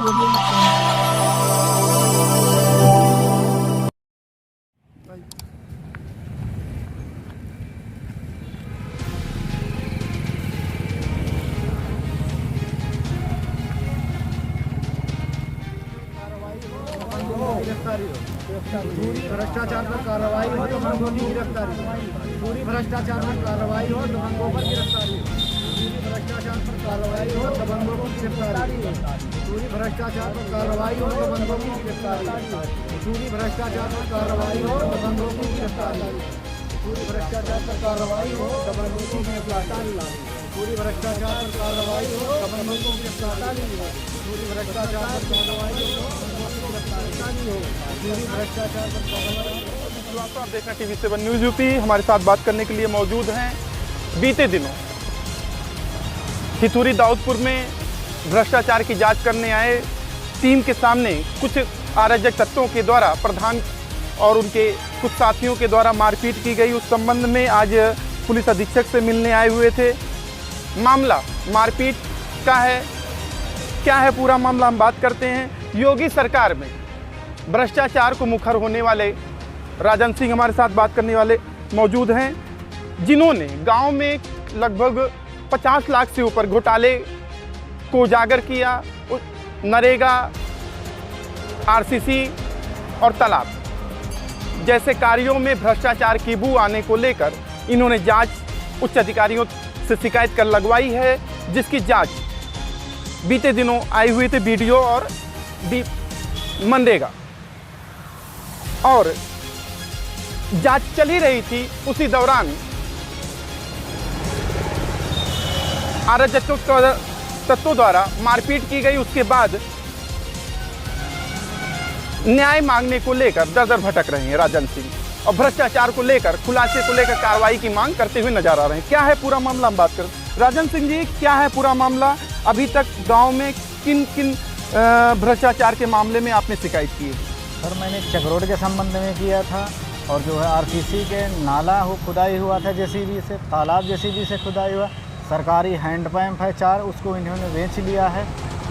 पूरी भ्रष्टाचार पर कार्रवाई हो तो दबंगों की गिरफ्तारी, पूरी भ्रष्टाचार पर कार्रवाई हो दबंगों पर गिरफ्तारी, पूरी भ्रष्टाचार पर कार्रवाई हो दबंगों की गिरफ्तारी, पूरी भ्रष्टाचार पर कार्रवाई हो दबंगों की गिरफ्तारी, पूरी भ्रष्टाचार पर कार्रवाई हो दबंगों की गिरफ्तारी, पूरी भ्रष्टाचार पर कार्रवाई हो दबंगों की गिरफ्तारी, पूरी भ्रष्टाचार पर कार्रवाई हो दबंगों की गिरफ्तारी, पूरी भ्रष्टाचार पर कार्रवाई हो पूरी भ्रष्टाचार पर कार्रवाई। आप देख रहे हैं TV7 न्यूज़ यूपी। हमारे साथ बात करने के लिए मौजूद हैं बीते दिनों खितुरी दाऊदपुर में भ्रष्टाचार की जांच करने आए टीम के सामने कुछ अराजक तत्वों के द्वारा प्रधान और उनके कुछ साथियों के द्वारा मारपीट की गई। उस संबंध में आज पुलिस अधीक्षक से मिलने आए हुए थे। मामला मारपीट का है, क्या है पूरा मामला हम बात करते हैं। योगी सरकार में भ्रष्टाचार को मुखर होने वाले राजन सिंह हमारे साथ बात करने वाले मौजूद हैं, जिन्होंने गांव में लगभग 50 लाख से ऊपर घोटाले को उजागर किया। नरेगा, आरसीसी और तालाब जैसे कार्यों में भ्रष्टाचार की बू आने को लेकर इन्होंने जांच उच्च अधिकारियों से शिकायत कर लगवाई है, जिसकी जांच बीते दिनों आई हुई थी बीडीओ और मनरेगा, और जांच चली रही थी। उसी दौरान अराजक तत्वों द्वारा मारपीट की गई। उसके बाद न्याय मांगने को लेकर दर दर भटक रहे हैं राजन सिंह और भ्रष्टाचार को लेकर, खुलासे को लेकर कार्रवाई की मांग करते हुए नजर आ रहे हैं। क्या है पूरा मामला हम बात करें। राजन सिंह जी, क्या है पूरा मामला? अभी तक गांव में किन किन भ्रष्टाचार के मामले में आपने शिकायत की है? सर, मैंने चक्रोड के संबंध में किया था, और जो है आरसीसी के नाला हो खुदाई हुआ था जेसीबी से, तालाब जेसीबी से खुदाई हुआ, सरकारी हैंडपम्प है 4, उसको इन्होंने बेच लिया है,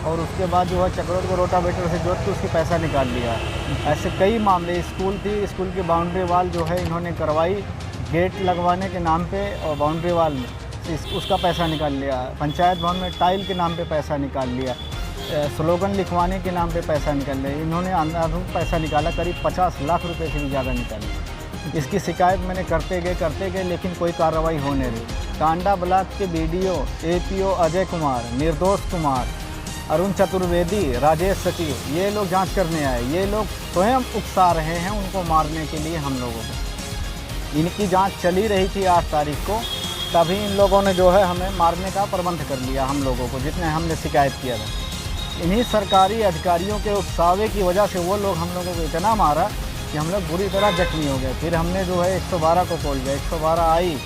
और उसके बाद जो है चक्रोड को रोटावेटर से जोत के उसके पैसा निकाल लिया है। ऐसे कई मामले, स्कूल थी, स्कूल की बाउंड्री वाल जो है इन्होंने करवाई गेट लगवाने के नाम पे, और बाउंड्री वाल में उसका पैसा निकाल लिया। पंचायत भवन में टाइल के नाम पे पैसा निकाल लिया, स्लोगन लिखवाने के नाम पे पैसा निकाल लिया। इन्होंने अंधाधुंध पैसा निकाला, करीब 50 लाख रुपए से भी ज़्यादा निकाली। इसकी शिकायत मैंने करते गए, लेकिन कोई कार्रवाई हो नहीं रही। टांडा ब्लॉक के बीडीओ, एपीओ अजय कुमार, निर्दोष कुमार, अरुण चतुर्वेदी, राजेश सचिव, ये लोग जांच करने आए। ये लोग स्वयं उकसा रहे हैं उनको मारने के लिए हम लोगों को। इनकी जांच चली रही थी 8 तारीख को, तभी इन लोगों ने जो है हमें मारने का प्रबंध कर लिया हम लोगों को, जितने हमने शिकायत किया था। इन्हीं सरकारी अधिकारियों के उकसावे की वजह से वो लोग हम लोगों को इतना मारा कि हम लोग बुरी तरह जख्मी हो गए। फिर हमने जो है 112 को कॉल किया, 112 आई,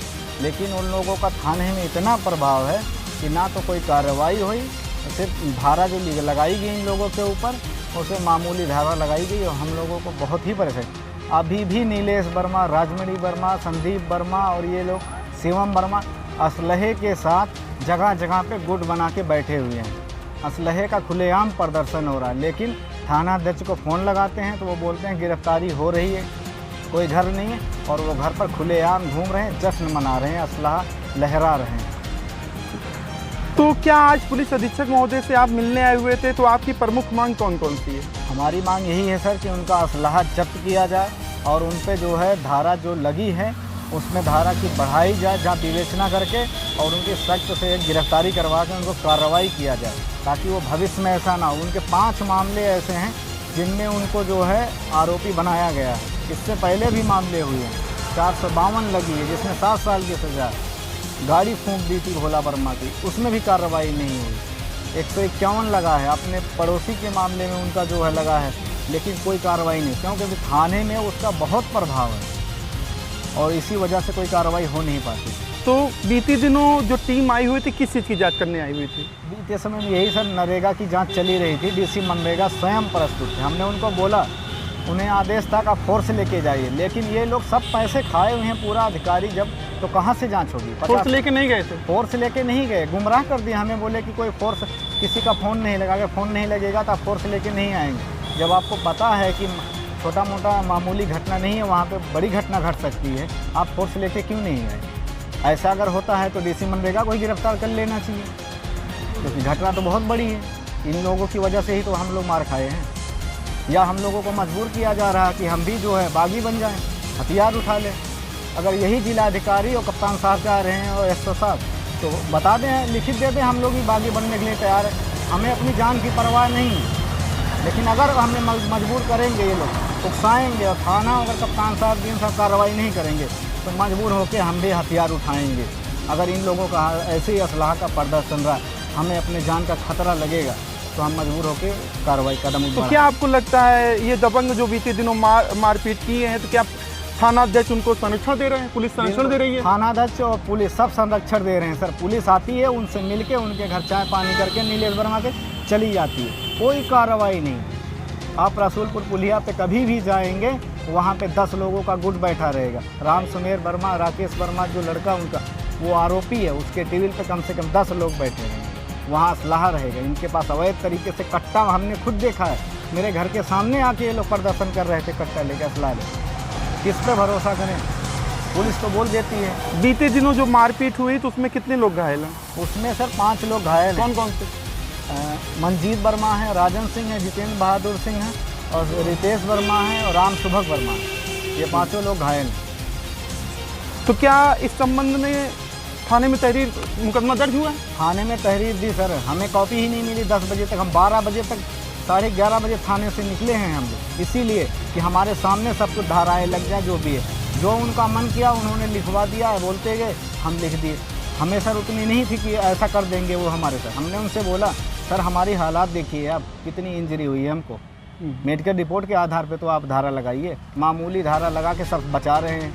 लेकिन उन लोगों का थाने में इतना प्रभाव है कि ना तो कोई कार्रवाई हुई, सिर्फ धारा जो लगाई गई इन लोगों के ऊपर, उसे मामूली धारा लगाई गई, और हम लोगों को बहुत ही परेशान। अभी भी नीलेश वर्मा, राजमणि वर्मा, संदीप वर्मा और ये लोग शिवम वर्मा असलहे के साथ जगह जगह पे गुट बना के बैठे हुए हैं। असलहे का खुलेआम प्रदर्शन हो रहा है, लेकिन थाना अध्यक्ष को फ़ोन लगाते हैं तो वो बोलते हैं गिरफ्तारी हो रही है, कोई घर नहीं है, और वो घर पर खुलेआम घूम रहे हैं, जश्न मना रहे हैं, असलहा लहरा रहे हैं। तो क्या आज पुलिस अधीक्षक महोदय से आप मिलने आए हुए थे, तो आपकी प्रमुख मांग कौन कौन सी है? हमारी मांग यही है सर कि उनका असलहा जब्त किया जाए, और उन पे जो है धारा जो लगी है उसमें धारा की बढ़ाई जाए, जहाँ विवेचना करके और उनकी सख्त से एक गिरफ्तारी करवा के उनको कार्रवाई किया जाए, ताकि वो भविष्य में ऐसा ना हो। उनके 5 मामले ऐसे हैं जिनमें उनको जो है आरोपी बनाया गया है। इससे पहले भी मामले हुए हैं, 452 लगी है जिसमें 7 साल की सज़ा। गाड़ी फूंक दी थी भोला वर्मा की, उसमें भी कार्रवाई नहीं हुई। 151 लगा है अपने पड़ोसी के मामले में, उनका जो है लगा है, लेकिन कोई कार्रवाई नहीं, क्योंकि थाने में उसका बहुत प्रभाव है और इसी वजह से कोई कार्रवाई हो नहीं पाती। तो बीते दिनों जो टीम आई हुई थी, किस चीज़ की जांच करने आई हुई थी? बीते समय में यही सर नरेगा की जांच चली रही थी। डीसी मनरेगा स्वयं प्रस्तुत थे। हमने उनको बोला, उन्हें आदेश था कि फोर्स लेके जाइए, लेकिन ये लोग सब पैसे खाए हुए हैं। पूरा अधिकारी जब तो कहाँ से जांच होगी? फोर्स लेके नहीं गए थे? फोर्स लेके नहीं गए, गुमराह कर दिया हमें, बोले कि कोई फोर्स, किसी का फ़ोन नहीं लगा, अगर फ़ोन नहीं लगेगा तो आप फोर्स लेके नहीं आएंगे। जब आपको पता है कि छोटा मोटा मामूली घटना नहीं है, वहाँ पे बड़ी घटना घट सकती है, आप फोर्स लेके क्यों नहीं आए? ऐसा अगर होता है तो डीसी मनरेगा को ही गिरफ्तार कर लेना चाहिए, क्योंकि घटना तो बहुत बड़ी है। इन लोगों की वजह से ही तो हम लोग मार खाए हैं, या हम लोगों को मजबूर किया जा रहा है कि हम भी जो है बागी बन जाएं, हथियार उठा लें। अगर यही जिलाधिकारी और कप्तान साहब जा रहे हैं और एसओ साहब, तो बता दें, लिखित दे दें, हम लोग भी बागी बनने के लिए तैयार है, हमें अपनी जान की परवाह नहीं है। लेकिन अगर हमें मजबूर करेंगे ये लोग, उकसाएंगे, और थाना अगर कप्तान साहब दिन साहब कार्रवाई नहीं करेंगे तो मजबूर होकर हम भी हथियार उठाएंगे। अगर इन लोगों का ऐसे ही असलाह का प्रदर्शन रहा, हमें अपने जान का खतरा लगेगा, तो हम मजबूर होकर कार्रवाई कदम उठाएंगे। तो क्या आपको लगता है ये दबंग जो बीते दिनों मारपीट किए हैं, तो क्या थाना अध्यक्ष उनको संरक्षण दे रहे हैं, पुलिस संरक्षण दे रही है? थाना अध्यक्ष और पुलिस सब संरक्षण दे रहे हैं सर। पुलिस आती है, उनसे मिलके उनके घर चाय पानी करके नीलेश वर्मा के चली जाती है, कोई कार्रवाई नहीं। आप रसूलपुर पुलिया पे कभी भी जाएंगे, वहाँ पे 10 लोगों का गुट बैठा रहेगा। राम सुमेर वर्मा, राकेश वर्मा जो लड़का उनका वो आरोपी है, उसके टेबल पे कम से कम 10 लोग बैठे रहेंगे। वहाँ असलाह रहेगा, इनके पास अवैध तरीके से कट्टा, हमने खुद देखा है, मेरे घर के सामने आके ये लोग प्रदर्शन कर रहे थे कट्टा लेके, असलाह ले। किस पे भरोसा करें? पुलिस तो बोल देती है। बीते दिनों जो मारपीट हुई तो उसमें कितने लोग घायल हैं? उसमें सर 5 लोग घायल हैं। कौन कौन से? मंजीत वर्मा है, राजन सिंह है, जितेंद्र बहादुर सिंह है, और रितेश वर्मा है, और राम सुभग वर्मा है। ये 5 लोग घायल हैं। तो क्या इस संबंध में थाने में तहरीर मुकदमा दर्ज हुआ है? थाने में तहरीर दी सर, हमें कॉपी ही नहीं मिली 10 बजे तक। हम 12 बजे तक, 11:30 बजे थाने से निकले हैं हम लोग, इसीलिए कि हमारे सामने सब कुछ धाराएँ लग जाए, जो भी है, जो उनका मन किया उन्होंने लिखवा दिया, बोलते गए, हम लिख दिए। हमें सर उतनी नहीं थी कि ऐसा कर देंगे वो हमारे साथ। हमने उनसे बोला, सर हमारी हालात देखिए, आप कितनी इंजरी हुई है हमको, मेडिकल रिपोर्ट के आधार पे तो आप धारा लगाइए। मामूली धारा लगा के सब बचा रहे हैं।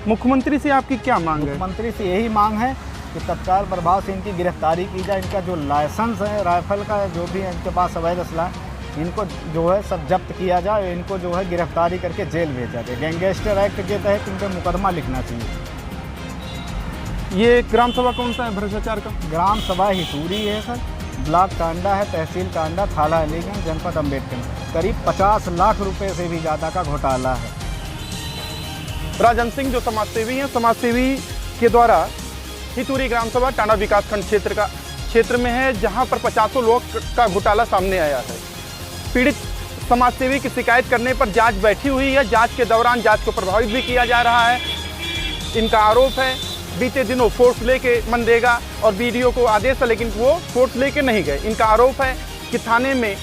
मुख्यमंत्री से आपकी क्या मांग है? मुख्यमंत्री से यही मांग है कि तत्काल प्रभाव से इनकी गिरफ्तारी की जाए। इनका जो लाइसेंस है राइफल का, जो भी है इनके पास अवैध असला है, इनको जो है सब जब्त किया जाए, इनको जो है गिरफ्तारी करके जेल भेजा जाए। गैंगस्टर एक्ट के तहत इन पर मुकदमा लिखना चाहिए। ये ग्राम सभा कौन सा है भ्रष्टाचार का? ग्राम सभा हिसूरी है सर, ब्लॉक कांडा है, तहसील कांडा, थाना अलीगंज, जनपद अम्बेडकर। करीब 50 लाख रुपए से भी ज़्यादा का घोटाला है। राजन सिंह जो समाजसेवी हैं, समाजसेवी के द्वारा हितूरी ग्राम सभा टांडा विकासखंड क्षेत्र में है, जहां पर 50 लोग का घोटाला सामने आया है। पीड़ित समाजसेवी की शिकायत करने पर जांच बैठी हुई है। जांच के दौरान जांच को प्रभावित भी किया जा रहा है। इनका आरोप है बीते दिनों फोर्स लेके मनरेगा और बीडीओ को आदेश था, लेकिन वो फोर्स लेके नहीं गए। इनका आरोप है कि थाने में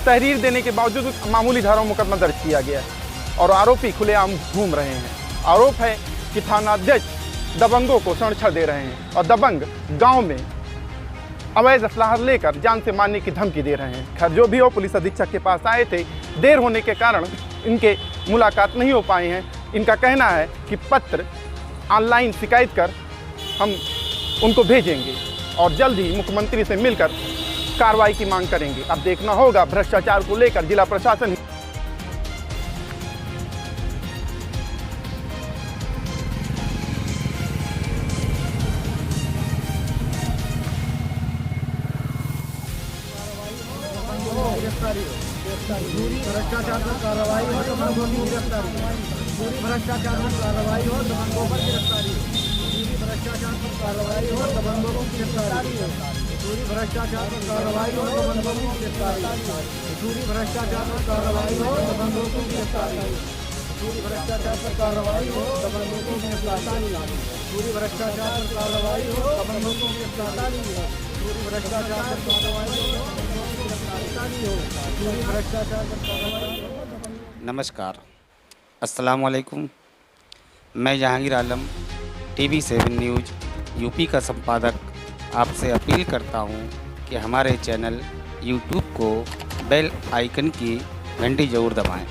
तहरीर देने के बावजूद मामूली धाराओं मुकदमा दर्ज किया गया है और आरोपी खुलेआम घूम रहे हैं। आरोप है कि थाना अध्यक्ष दबंगों को संरक्षण दे रहे हैं और दबंग गांव में अवैध असलाह लेकर जान से मारने की धमकी दे रहे हैं। खैर जो भी हो, पुलिस अधीक्षक के पास आए थे, देर होने के कारण इनके मुलाकात नहीं हो पाए हैं। इनका कहना है कि पत्र ऑनलाइन शिकायत कर हम उनको भेजेंगे और जल्द ही मुख्यमंत्री से मिलकर कार्रवाई की मांग करेंगे। अब देखना होगा भ्रष्टाचार को लेकर जिला प्रशासन पूरी भ्रष्टाचार पर कार्रवाई हो, दबंगों की गिरफ्तारी। पूरी भ्रष्टाचार पर कार्रवाई हो, दबंगों पर गिरफ्तारी। पूरी भ्रष्टाचार पर कार्रवाई हो, दबंगों की गिरफ्तारी। पूरी भ्रष्टाचार पर कार्रवाई हो, दबंगों की गिरफ्तारी। पूरी भ्रष्टाचार पर कार्रवाई हो, दबंगों की गिरफ्तारी। पूरी भ्रष्टाचार पर कार्रवाई हो, दबंगों की गिरफ्तारी। पूरी भ्रष्टाचार पर कार्रवाई हो, दबंगों की गिरफ्तारी। पूरी भ्रष्टाचार पर कार्रवाई हो, पूरी भ्रष्टाचार पर कार्रवाई हो। नमस्कार, अस्सलाम वालेकुम। मैं जहांगीर आलम, TV7 न्यूज़ यूपी का संपादक आपसे अपील करता हूं कि हमारे चैनल YouTube को बेल आइकन की घंटी ज़रूर दबाएं।